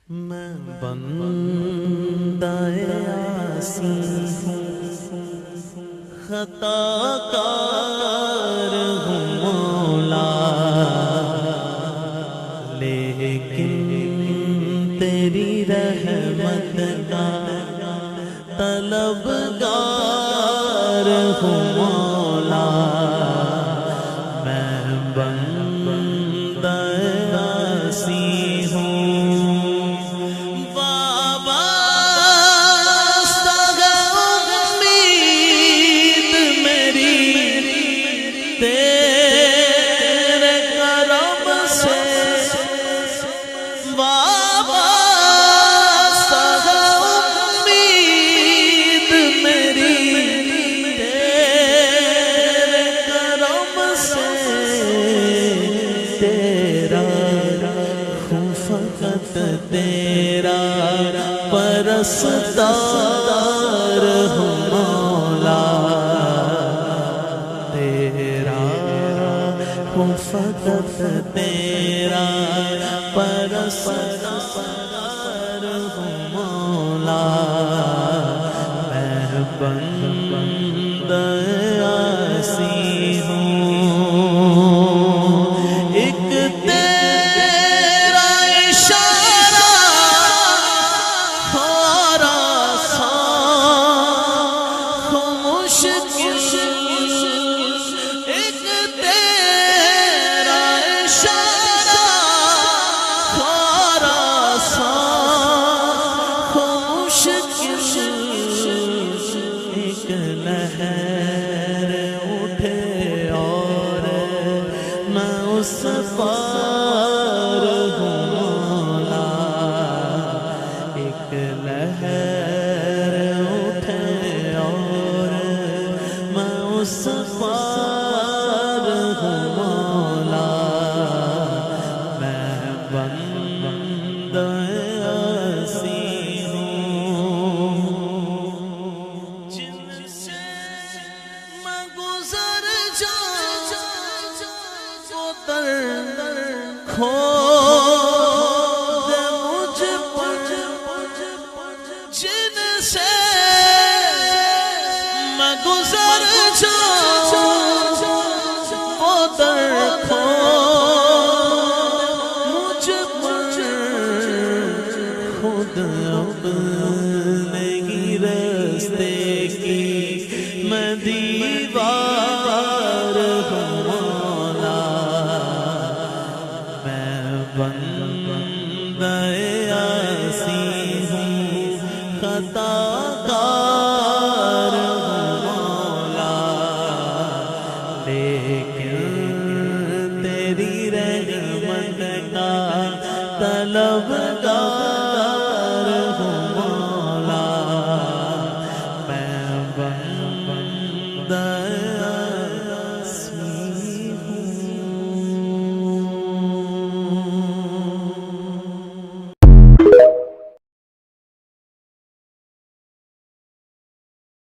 میں بندہ عاصی ہوں، خطا کار ہوں مولا، لیکن تیری رحمت کا طلبگار ہوں مولا۔ میں بندہ عاصی ہوں، تیرے کرم سے وابستہ امید میری، تیرے کرم سے تیرا ہوں فقط تیرا پرستار ہوں مولا، فقط تیرا پرستار ہوں مولا۔ میں بندہ عاصی ہوں، ایک تیرا اشارہ اور آسان ہو مشکل، ایک لہر اٹھے اور میں اس پار ہوں مولا، ایک لہر اٹھے اور میں اس پار ہوں مولا۔ میں بندہ عاصی کھود مجھ پر، جن سے میں گزر جاؤں وہ در کھود مجھ پر، خود اپنے ہی راستے کی میں دیوار ہوں مولا۔ بندہ عاصی ہوں، خطا کار ہوں مولا، لیکن